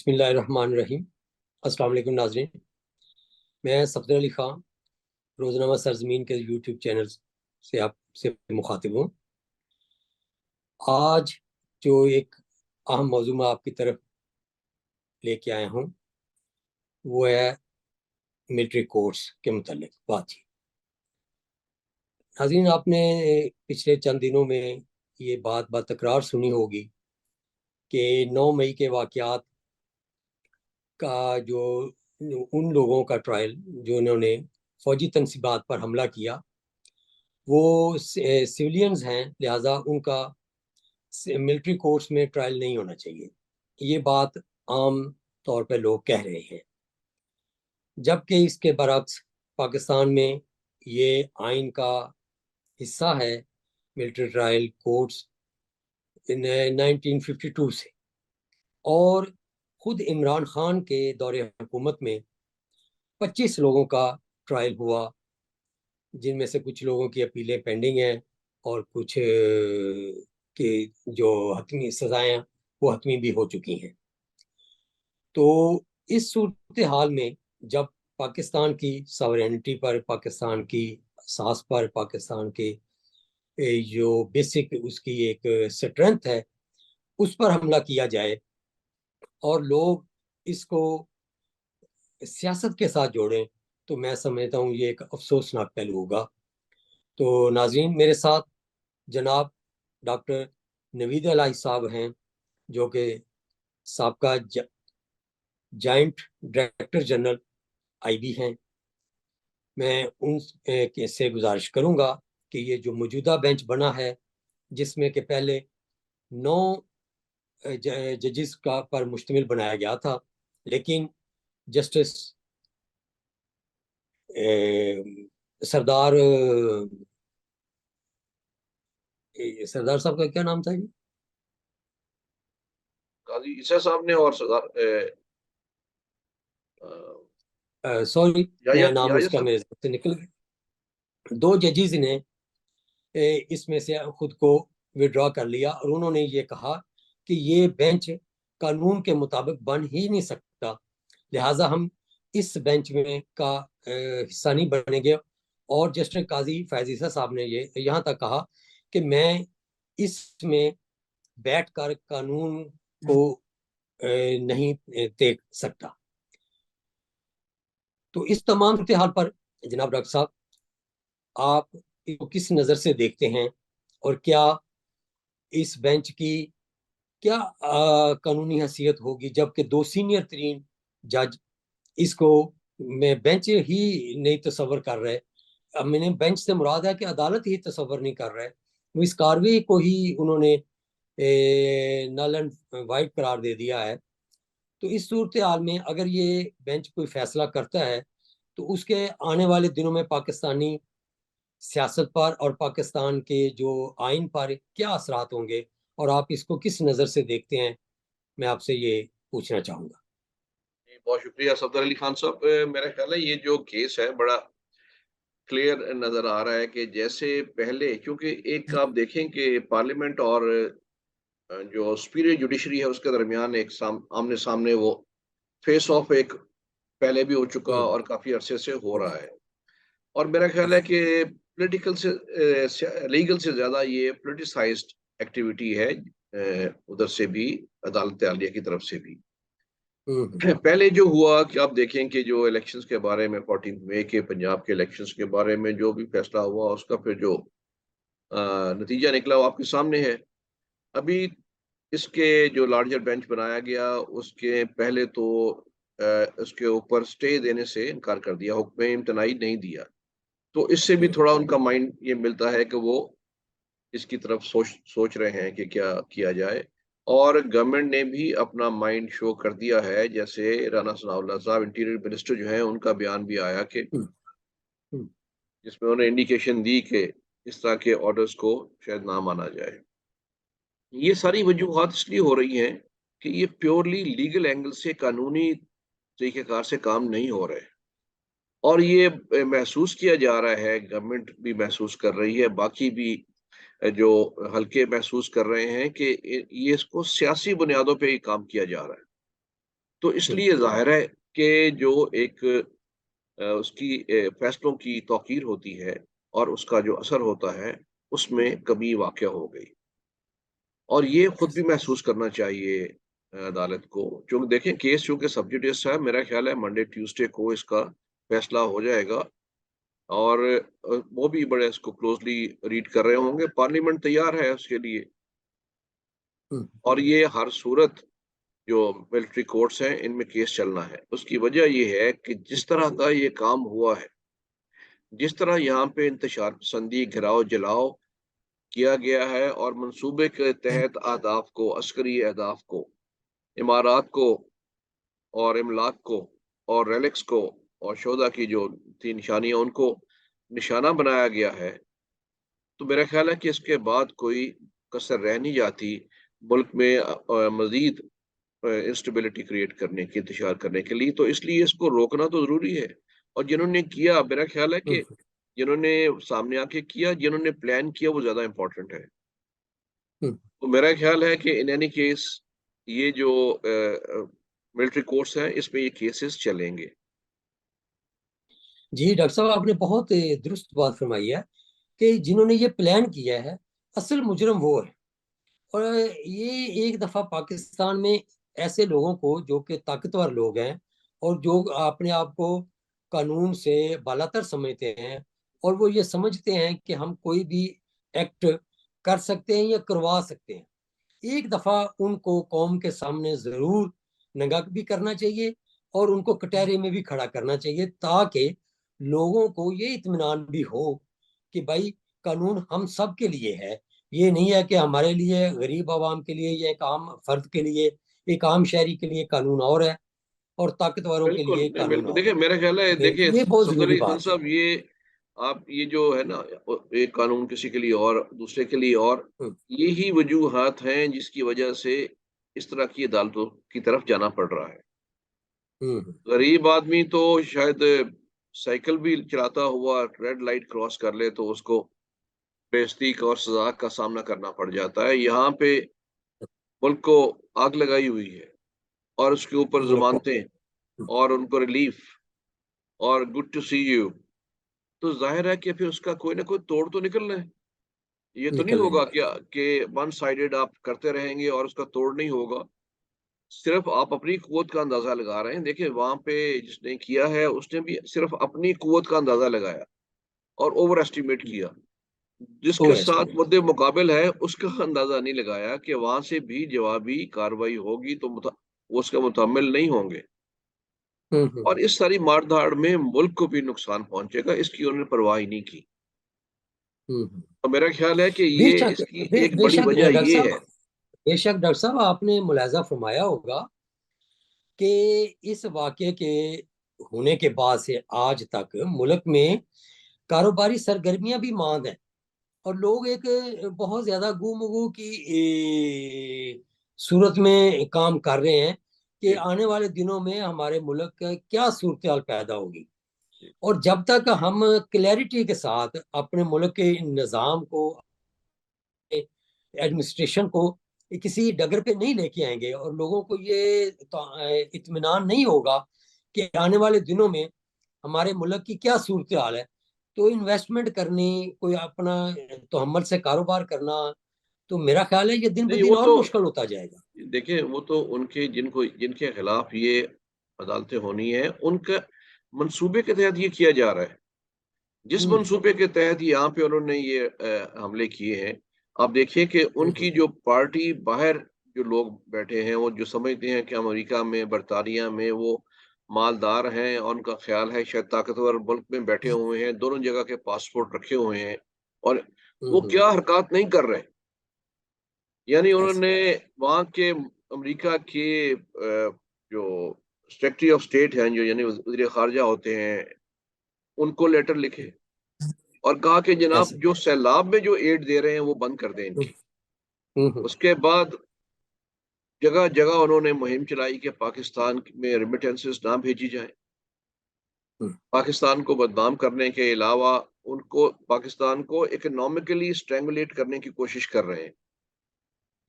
بسم اللہ الرحمن الرحیم۔ السلام علیکم ناظرین، میں صفدر علی خان روزنامہ سرزمین کے یوٹیوب چینل سے آپ سے مخاطب ہوں۔ آج جو ایک اہم موضوع میں آپ کی طرف لے کے آیا ہوں وہ ہے ملٹری کورس کے متعلق بات چیت۔ ناظرین، آپ نے پچھلے چند دنوں میں یہ بات تکرار سنی ہوگی کہ 9 مئی کے واقعات کا جو ان لوگوں کا ٹرائل جو انہوں نے فوجی تنصیبات پر حملہ کیا وہ سیولینز ہیں، لہٰذا ان کا ملٹری کورس میں ٹرائل نہیں ہونا چاہیے۔ یہ بات عام طور پہ لوگ کہہ رہے ہیں، جبکہ اس کے برعکس پاکستان میں یہ آئین کا حصہ ہے ملٹری ٹرائل کورٹس 1952 سے، اور خود عمران خان کے دور حکومت میں 25 لوگوں کا ٹرائل ہوا، جن میں سے کچھ لوگوں کی اپیلیں پینڈنگ ہیں اور کچھ کی جو حتمی سزائیں وہ حتمی بھی ہو چکی ہیں۔ تو اس صورتحال میں جب پاکستان کی ساورینٹی پر، پاکستان کی اساس پر، پاکستان کے جو بیسک اس کی ایک اسٹرینتھ ہے اس پر حملہ کیا جائے اور لوگ اس کو سیاست کے ساتھ جوڑیں، تو میں سمجھتا ہوں یہ ایک افسوسناک پہلو ہوگا۔ تو ناظرین، میرے ساتھ جناب ڈاکٹر نوید الہی صاحب ہیں جو کہ سابقہ joint director general I B ہیں۔ میں ان سے گزارش کروں گا کہ یہ جو موجودہ بینچ بنا ہے جس میں کہ پہلے 9 ججز کا پر مشتمل بنایا گیا تھا، لیکن جسٹس سردار صاحب کا کیا نام تھا جی؟ قاضی عیسیٰ صاحب نے اور سردار سوری نام اس کا میرے سے نکل گیا۔ 2 ججز نے اس میں سے خود کو وڈرا کر لیا اور انہوں نے یہ کہا کہ یہ بینچ قانون کے مطابق بن ہی نہیں سکتا، لہٰذا ہم اس بینچ میں کا حصہ نہیں بنیں گے۔ اور جسٹس قاضی فیاض عیسیٰ صاحب نے یہ یہاں تک کہا کہ میں اس میں بیٹھ کر قانون کو نہیں دیکھ سکتا۔ تو اس تمام صورتحال پر جناب ڈاکٹر صاحب آپ کو کس نظر سے دیکھتے ہیں، اور کیا اس بینچ کی کیا قانونی حیثیت ہوگی جبکہ 2 سینئر ترین جج اس کو میں بینچ ہی نہیں تصور کر رہے؟ اب میں نے بینچ سے مراد ہے کہ عدالت ہی تصور نہیں کر رہے، وہ اس کارروائی کو ہی انہوں نے نل اینڈ وائٹ قرار دے دیا ہے۔ تو اس صورتحال میں اگر یہ بینچ کوئی فیصلہ کرتا ہے تو اس کے آنے والے دنوں میں پاکستانی سیاست پر اور پاکستان کے جو آئین پر کیا اثرات ہوں گے، اور آپ اس کو کس نظر سے دیکھتے ہیں، میں آپ سے یہ پوچھنا چاہوں گا۔ بہت شکریہ صفدر علی خان صاحب۔ میرا خیال ہے یہ جو کیس ہے بڑا کلیئر نظر آ رہا ہے کہ جیسے پہلے، کیونکہ ایک آپ دیکھیں کہ پارلیمنٹ اور جو سپیریئر جوڈیشری ہے اس کے درمیان ایک آمنے سامنے وہ فیس آف ایک پہلے بھی ہو چکا اور کافی عرصے سے ہو رہا ہے، اور میرا خیال ہے کہ پولیٹیکل سے لیگل سے زیادہ یہ پولیٹیسائزڈ ایکٹیویٹی ہے، ادھر سے بھی عدالت عالیہ کی طرف سے بھی۔ پہلے جو ہوا کہ آپ دیکھیں کہ جو الیکشنز کے بارے میں 14 مئی کے پنجاب کے الیکشنز کے بارے میں جو بھی فیصلہ ہوا اس کا پھر جو نتیجہ نکلا وہ آپ کے سامنے ہے۔ ابھی اس کے جو لارجر بینچ بنایا گیا اس کے پہلے تو اس کے اوپر سٹے دینے سے انکار کر دیا، حکم امتناعی نہیں دیا، تو اس سے بھی تھوڑا ان کا مائنڈ یہ ملتا ہے کہ وہ اس کی طرف سوچ رہے ہیں کہ کیا کیا جائے، اور گورنمنٹ نے بھی اپنا مائنڈ شو کر دیا ہے۔ جیسے رانا ثناء اللہ صاحب انٹیریئر منسٹر جو ہیں ان کا بیان بھی آیا کہ جس میں انہوں نے انڈیکیشن دی کہ اس طرح کے آرڈرز کو شاید نہ مانا جائے۔ یہ ساری وجوہات اس لیے ہو رہی ہیں کہ یہ پیورلی لیگل اینگل سے، قانونی طریقہ کار سے کام نہیں ہو رہے، اور یہ محسوس کیا جا رہا ہے، گورنمنٹ بھی محسوس کر رہی ہے، باقی بھی جو حلقے محسوس کر رہے ہیں کہ یہ اس کو سیاسی بنیادوں پہ ہی کام کیا جا رہا ہے۔ تو اس لیے ظاہر ہے کہ جو ایک اس کی فیصلوں کی توقیر ہوتی ہے اور اس کا جو اثر ہوتا ہے اس میں کمی واقع ہو گئی، اور یہ خود بھی محسوس کرنا چاہیے عدالت کو، چونکہ دیکھیں کیس چونکہ سب جوڈیس ہے، میرا خیال ہے منڈے ٹیوزڈے کو اس کا فیصلہ ہو جائے گا، اور وہ بھی بڑے اس کو کلوزلی ریڈ کر رہے ہوں گے، پارلیمنٹ تیار ہے اس کے لیے، اور یہ ہر صورت جو ملٹری کورٹس ہیں ان میں کیس چلنا ہے۔ اس کی وجہ یہ ہے کہ جس طرح کا یہ کام ہوا ہے، جس طرح یہاں پہ انتشار پسندی، گھراؤ جلاؤ کیا گیا ہے، اور منصوبے کے تحت اہداف کو، عسکری اہداف کو، امارات کو اور املاک کو اور ریلکس کو اور شہدا کی جو تین نشانیاں ان کو نشانہ بنایا گیا ہے، تو میرا خیال ہے کہ اس کے بعد کوئی کسر رہ نہیں جاتی ملک میں مزید انسٹیبلٹی کریٹ کرنے کی، انتشار کرنے کے لیے، تو اس لیے اس کو روکنا تو ضروری ہے، اور جنہوں نے کیا، میرا خیال ہے کہ جنہوں نے سامنے آ کے کیا، جنہوں نے پلان کیا، وہ زیادہ امپورٹنٹ ہے۔ تو میرا خیال ہے کہ ان اینی کیس یہ جو ملٹری کورٹس ہیں اس میں یہ کیسز چلیں گے۔ جی ڈاکٹر صاحب، آپ نے بہت درست بات فرمائی ہے کہ جنہوں نے یہ پلان کیا ہے اصل مجرم وہ ہے، اور یہ ایک دفعہ پاکستان میں ایسے لوگوں کو جو کہ طاقتور لوگ ہیں اور جو اپنے آپ کو قانون سے بالاتر سمجھتے ہیں، اور وہ یہ سمجھتے ہیں کہ ہم کوئی بھی ایکٹ کر سکتے ہیں یا کروا سکتے ہیں، ایک دفعہ ان کو قوم کے سامنے ضرور ننگا بھی کرنا چاہیے اور ان کو کٹہرے میں بھی کھڑا کرنا چاہیے، تاکہ لوگوں کو یہ اطمینان بھی ہو کہ بھائی قانون ہم سب کے لیے ہے، یہ نہیں ہے کہ ہمارے لیے، غریب عوام کے لیے یا ایک عام فرد کے لیے، ایک عام شہری کے لیے قانون اور ہے اور طاقتوروں کے بالکل لیے نہیں، قانون بالکل اور ہے۔ دیکھیں میرا خیال ہے، دیکھیں یہ بہت صفدر ضروری علی خان بات ہے۔ صاحب، یہ آپ یہ جو ہے نا، ایک قانون کسی کے لیے اور دوسرے کے لیے اور، یہی وجوہات ہیں جس کی وجہ سے اس طرح کی عدالتوں کی طرف جانا پڑ رہا ہے۔ غریب آدمی تو شاید سائیکل بھی چلاتا ہوا ریڈ لائٹ کراس کر لے تو اس کو بےعزتی اور سزا کا سامنا کرنا پڑ جاتا ہے۔ یہاں پہ ملک کو آگ لگائی ہوئی ہے، اور اس کے اوپر ضمانتیں اور ان کو ریلیف اور گڈ ٹو سی یو، تو ظاہر ہے کہ پھر اس کا کوئی نہ کوئی توڑ تو نکلنا ہے۔ یہ تو نہیں نکلنا ہوگا نکلنا کہ ون سائیڈڈ آپ کرتے رہیں گے اور اس کا توڑ نہیں ہوگا۔ صرف آپ اپنی قوت کا اندازہ لگا رہے ہیں۔ دیکھیں وہاں پہ جس نے کیا ہے اس نے بھی صرف اپنی قوت کا اندازہ لگایا اور اوور ایسٹیمیٹ کیا، جس کے اوور ساتھ ایسٹیمیٹ مد مقابل ہے اس کا اندازہ نہیں لگایا کہ وہاں سے بھی جوابی کارروائی ہوگی تو وہ اس کا متحمل نہیں ہوں گے، اور اس ساری مار دھاڑ میں ملک کو بھی نقصان پہنچے گا، اس کی انہوں نے پرواہ ہی نہیں کی۔ اور میرا خیال ہے کہ بے یہ شک اس کی ایک بے بڑی شک وجہ ڈاکٹر یہ صاحب، ہے۔ بے شک ڈاکٹر صاحب، آپ نے ملاحظہ فرمایا ہوگا کہ اس واقعے کے ہونے کے بعد سے آج تک ملک میں کاروباری سرگرمیاں بھی ماند ہیں، اور لوگ ایک بہت زیادہ گفتگو کی صورت میں کام کر رہے ہیں کہ جی آنے والے دنوں میں ہمارے ملک کا کیا صورتحال پیدا ہوگی، جی اور جب تک ہم کلیئرٹی کے ساتھ اپنے ملک کے نظام کو، ایڈمنسٹریشن کو کسی ڈگر پہ نہیں لے کے آئیں گے، اور لوگوں کو یہ اطمینان نہیں ہوگا کہ آنے والے دنوں میں ہمارے ملک کی کیا صورتحال ہے، تو انویسٹمنٹ کرنی، کوئی اپنا تحمل سے کاروبار کرنا، تو میرا خیال ہے یہ دن نہیں، بدن وہ اور تو مشکل ہوتا جائے گا۔ دیکھیں وہ تو ان کے جن کے خلاف یہ عدالتیں ہونی ہیں ان کا منصوبے کے تحت یہ کیا جا رہا ہے۔ جس منصوبے کے تحت یہاں پہ انہوں نے یہ حملے کیے ہیں، آپ دیکھیے کہ ان کی جو پارٹی باہر جو لوگ بیٹھے ہیں، وہ جو سمجھتے ہیں کہ امریکہ میں، برطانیہ میں وہ مالدار ہیں اور ان کا خیال ہے شاید طاقتور ملک میں بیٹھے ہوئے ہیں، دونوں جگہ کے پاسپورٹ رکھے ہوئے ہیں، اور وہ کیا حرکات نہیں کر رہے۔ یعنی انہوں نے وہاں کے امریکہ کے جو سیکرٹری آف اسٹیٹ ہیں، جو یعنی وزیر خارجہ ہوتے ہیں، ان کو لیٹر لکھے اور کہا کہ جناب ایسے جو سیلاب میں جو ایڈ دے رہے ہیں وہ بند کر دیں ان کی۔ اس کے بعد جگہ جگہ انہوں نے مہم چلائی کہ پاکستان میں ریمیٹنسز نہ بھیجی جائیں، پاکستان کو بدنام کرنے کے علاوہ ان کو پاکستان کو اکنامکلی اسٹرینگولیٹ کرنے کی کوشش کر رہے ہیں۔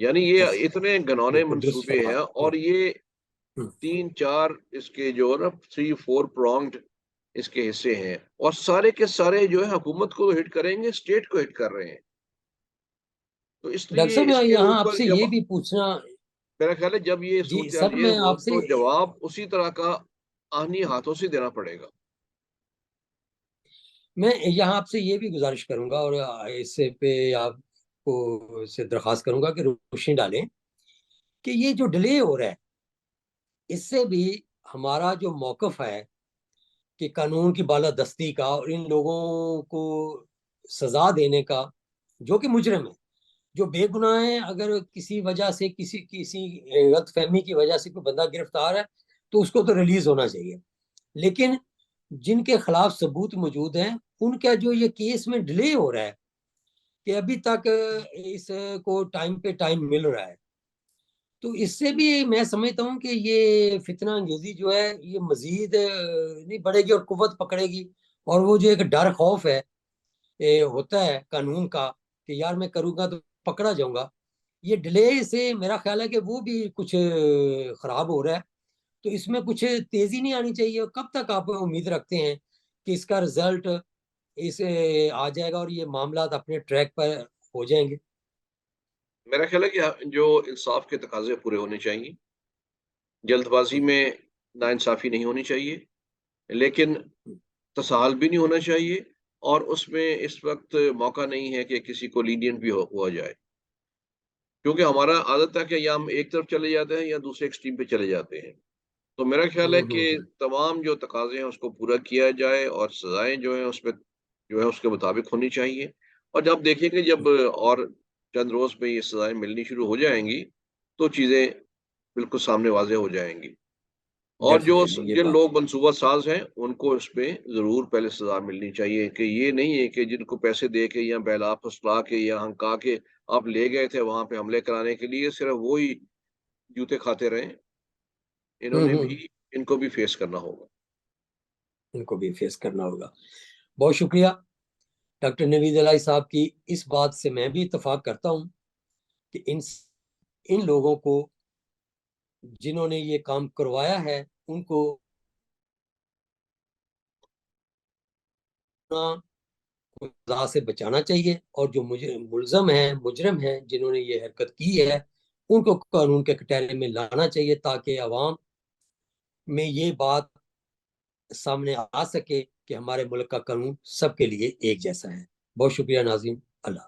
یعنی یہ اتنے گھنونے بالکل درست منصوبے ہیں، فرمایا۔ اور یہ تین چار اس کے جو ہے نا 3-4 پرونگڈ اس کے حصے ہیں، اور سارے کے سارے جو ہے حکومت کو ہٹ کریں گے، اسٹیٹ کو ہٹ کر رہے ہیں. تو اس ڈاکٹر لیے صاحب اس میں کے یہاں آپ اوپر سے جب یہ بھی پوچھنا، میرا خیال ہے جب یہ جی صورتحال سر یہ میں ہو آپ سے، تو جواب اسی طرح کا آہنی ہاتھوں سے دینا پڑے گا. میں یہاں آپ سے یہ بھی گزارش کروں گا، اور اس پہ آپ کو سے درخواست کروں گا کہ روشنی ڈالیں کہ یہ جو ڈیلے ہو رہا ہے، اس سے بھی ہمارا جو موقف ہے کہ قانون کی بالادستی کا اور ان لوگوں کو سزا دینے کا جو کہ مجرم ہے، جو بے گناہ ہیں، اگر کسی وجہ سے کسی غلط فہمی کی وجہ سے کوئی بندہ گرفتار ہے تو اس کو تو ریلیز ہونا چاہیے. لیکن جن کے خلاف ثبوت موجود ہیں، ان کا جو یہ کیس میں ڈیلے ہو رہا ہے کہ ابھی تک اس کو ٹائم پہ ٹائم مل رہا ہے، تو اس سے بھی میں سمجھتا ہوں کہ یہ فتنہ انگیزی جو ہے یہ مزید نہیں بڑھے گی اور قوت پکڑے گی. اور وہ جو ایک ڈر خوف ہے ہوتا ہے قانون کا کہ یار میں کروں گا تو پکڑا جاؤں گا، یہ ڈیلے سے میرا خیال ہے کہ وہ بھی کچھ خراب ہو رہا ہے. تو اس میں کچھ تیزی نہیں آنی چاہیے. کب تک آپ امید رکھتے ہیں کہ اس کا رزلٹ اس آ جائے گا اور یہ معاملات اپنے ٹریک پر ہو جائیں گے؟ میرا خیال ہے کہ جو انصاف کے تقاضے پورے ہونے چاہیے، جلد بازی میں ناانصافی نہیں ہونی چاہیے، لیکن تساہل بھی نہیں ہونا چاہیے، اور اس میں اس وقت موقع نہیں ہے کہ کسی کو لینینٹ بھی ہوا جائے، کیونکہ ہمارا عادت ہے کہ یا ہم ایک طرف چلے جاتے ہیں یا دوسرے ایکسٹریم پہ چلے جاتے ہیں. تو میرا خیال ہے کہ تمام جو تقاضے ہیں اس کو پورا کیا جائے، اور سزائیں جو ہیں اس پہ جو ہے اس کے مطابق ہونی چاہیے. اور جب دیکھیں گے جب اور چند روز میں یہ سزائیں ملنی شروع ہو جائیں گی تو چیزیں بالکل سامنے واضح ہو جائیں گی. اور جو ڈیفینیٹلی یہ جن بات. لوگ منصوبہ ساز ہیں ان کو اس پہ ضرور پہلے سزا ملنی چاہیے، کہ یہ نہیں ہے کہ جن کو پیسے دے کے یا بہلا پھسلا کے یا ہنکا کے آپ لے گئے تھے وہاں پہ حملے کرانے کے لیے، صرف وہی جوتے کھاتے رہیں. انہوں نے بھی ان کو بھی فیس کرنا ہوگا. ان کو بھی فیس کرنا ہوگا. بہت شکریہ ڈاکٹر نوید الہی صاحب کی اس بات سے میں بھی اتفاق کرتا ہوں کہ ان لوگوں کو جنہوں نے یہ کام کروایا ہے ان کو سزا سے بچانا چاہیے، اور جو ملزم ہیں، مجرم ہیں، جنہوں نے یہ حرکت کی ہے، ان کو قانون کے کٹہرے میں لانا چاہیے تاکہ عوام میں یہ بات سامنے آ سکے کہ ہمارے ملک کا قانون سب کے لیے ایک جیسا ہے. بہت شکریہ ناظرین. اللہ